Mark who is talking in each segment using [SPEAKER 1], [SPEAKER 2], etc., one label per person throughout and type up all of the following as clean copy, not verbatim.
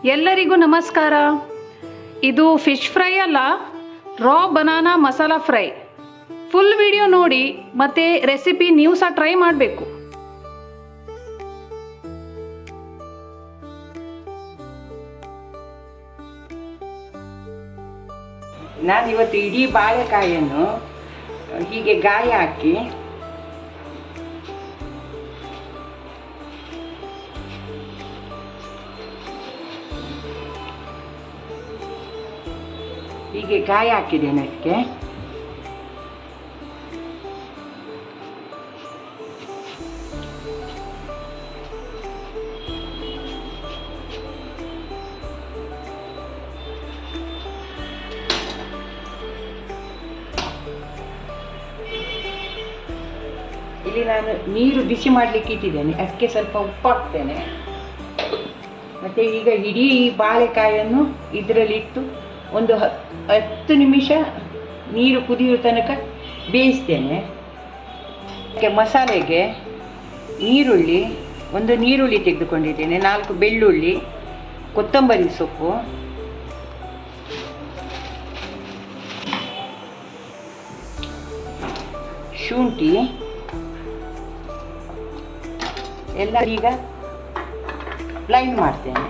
[SPEAKER 1] ಎಲ್ಲರಿಗೂ ನಮಸ್ಕಾರ. ಇದು ಫಿಶ್ ಫ್ರೈ ಅಲ್ಲ, raw banana masala fry. Full video ನೋಡಿ ಮತ್ತೆ ರೆಸಿಪಿ ನೀವು ಸಹ ಟ್ರೈ ಮಾಡಬೇಕು.
[SPEAKER 2] ನಾನಿವತ್ತು ಇಡೀ ಬಾಳೆಕಾಯನ್ನು ಹೀಗೆ ಗಾಯ ಹಾಕಿ ಹಾಕಿದ್ದೇನೆ. ಅದಕ್ಕೆ ಇಲ್ಲಿ ನಾನು ನೀರು ಬಿಸಿ ಮಾಡಲಿಕ್ಕೆ ಇಟ್ಟಿದ್ದೇನೆ. ಅದಕ್ಕೆ ಸ್ವಲ್ಪ ಉಪ್ಪು ಹಾಕ್ತೇನೆ. ಮತ್ತು ಈಗ ಇಡೀ ಬಾಳೆಕಾಯನ್ನು ಇದರಲ್ಲಿಟ್ಟು ಒಂದು 10 ನಿಮಿಷ ನೀರು ಕುದಿಯುವ ತನಕ ಬೇಯಿಸ್ತೇನೆ. ಅದಕ್ಕೆ ಮಸಾಲೆಗೆ ಒಂದು ನೀರುಳ್ಳಿ ತೆಗೆದುಕೊಂಡಿದ್ದೇನೆ, 4 ಬೆಳ್ಳುಳ್ಳಿ, ಕೊತ್ತಂಬರಿ ಸೊಪ್ಪು, ಶುಂಠಿ ಎಲ್ಲ ಈಗ ಬ್ಲೈಂಡ್ ಮಾಡ್ತೇನೆ.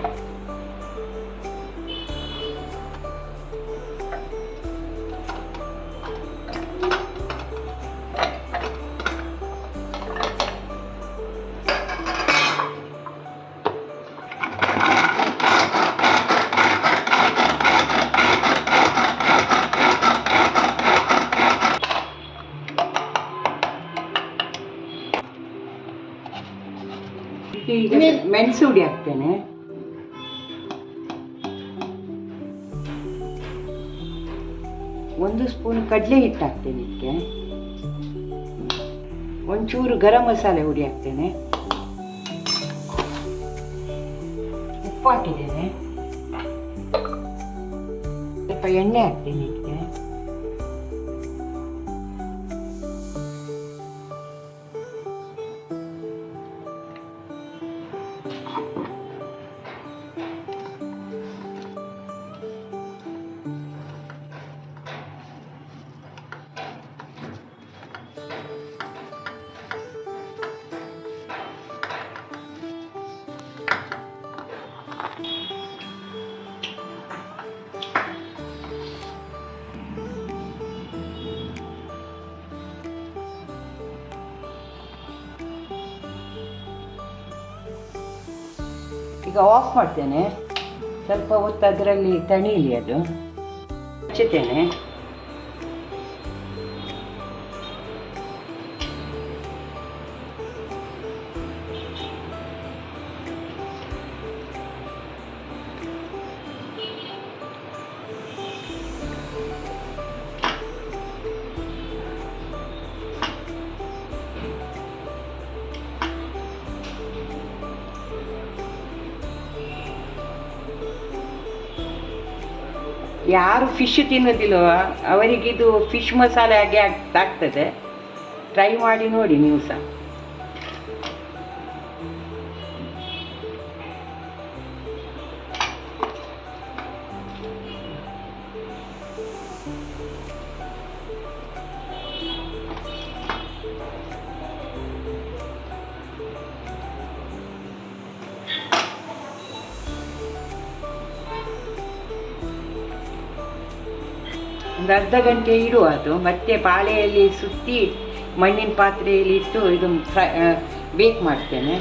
[SPEAKER 2] ಈಗ ಮೆಣಸು ಹುಡಿ ಹಾಕ್ತೇನೆ. ಒಂದು ಸ್ಪೂನ್ ಕಡಲೆ ಹಿಟ್ಟು ಹಾಕ್ತೇನೆ. ಇದಕ್ಕೆ ಒಂಚೂರು ಗರಂ ಮಸಾಲೆ ಹುಡಿ ಹಾಕ್ತೇನೆ. ಉಪ್ಪು ಹಾಕಿದ್ದೇನೆ. ಸ್ವಲ್ಪ ಎಣ್ಣೆ ಹಾಕ್ತೇನೆ. ಇದಕ್ಕೆ ಈಗ ಆಫ್ ಮಾಡ್ತೇನೆ. ಸ್ವಲ್ಪ ಹೊತ್ತು ಅದರಲ್ಲಿ ತಣಿಲಿ, ಅದು ಹಚ್ಚುತ್ತೇನೆ. ಯಾರು ಫಿಶ್ ತಿನ್ನೋದಿಲ್ವ ಅವರಿಗಿದು ಫಿಶ್ ಮಸಾಲೆ ಹಾಗೆ ಆಗ್ತದೆ. ಟ್ರೈ ಮಾಡಿ ನೋಡಿ ನೀವು ಸಹ. ಒಂದು ಅರ್ಧ ಗಂಟೆ ಇಡುವ. ಅದು ಮತ್ತೆ ಪಾಳೆಯಲ್ಲಿ ಸುತ್ತಿ ಮಣ್ಣಿನ ಪಾತ್ರೆಯಲ್ಲಿ ಇಟ್ಟು ಇದು ಬೇಕ್ ಮಾಡ್ತೇನೆ.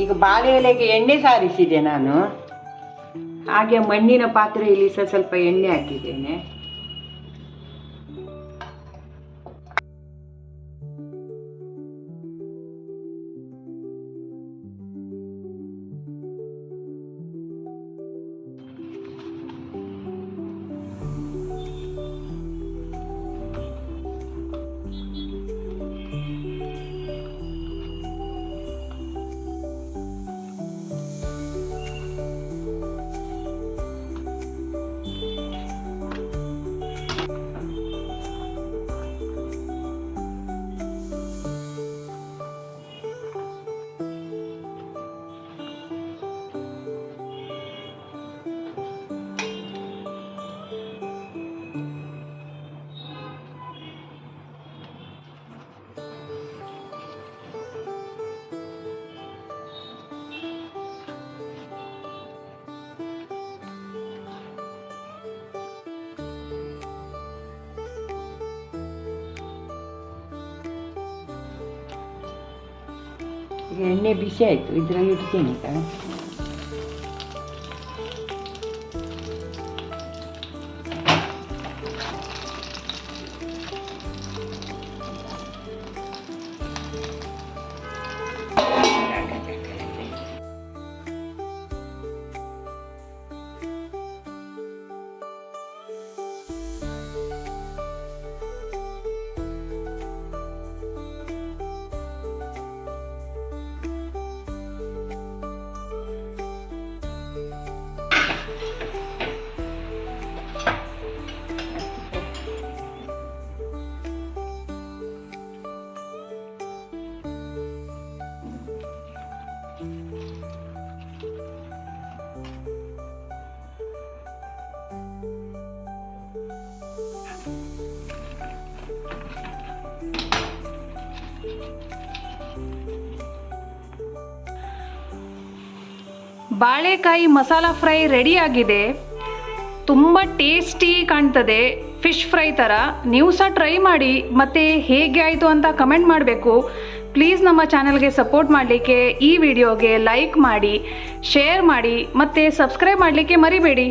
[SPEAKER 2] ಈಗ ಬಾಳೆ ಎಲೆಗೆ ಎಣ್ಣೆ ಸಾರಿಸಿದೆ ನಾನು. ಹಾಗೆ ಮಣ್ಣಿನ ಪಾತ್ರೆಯಲ್ಲಿ ಸಹ ಸ್ವಲ್ಪ ಎಣ್ಣೆ ಹಾಕಿದ್ದೇನೆ. ಈಗ ಎಣ್ಣೆ ಬಿಸಿ ಆಯಿತು, ಇದರಲ್ಲಿ ಇಡ್ತೀನಿ ಈಗ.
[SPEAKER 1] ಬಾಳೆಕಾಯಿ ಮಸಾಲ ಫ್ರೈ ರೆಡಿಯಾಗಿದೆ. ತುಂಬ ಟೇಸ್ಟಿ ಕಾಣ್ತದೆ, ಫಿಶ್ ಫ್ರೈ ಥರ. ನೀವು ಸಹ ಟ್ರೈ ಮಾಡಿ ಮತ್ತು ಹೇಗೆ ಆಯಿತು ಅಂತ ಕಮೆಂಟ್ ಮಾಡಬೇಕು. ಪ್ಲೀಸ್ ನಮ್ಮ ಚಾನಲ್ಗೆ ಸಪೋರ್ಟ್ ಮಾಡಲಿಕ್ಕೆ ಈ ವಿಡಿಯೋಗೆ ಲೈಕ್ ಮಾಡಿ, ಶೇರ್ ಮಾಡಿ ಮತ್ತು ಸಬ್ಸ್ಕ್ರೈಬ್ ಮಾಡಲಿಕ್ಕೆ ಮರಿಬೇಡಿ.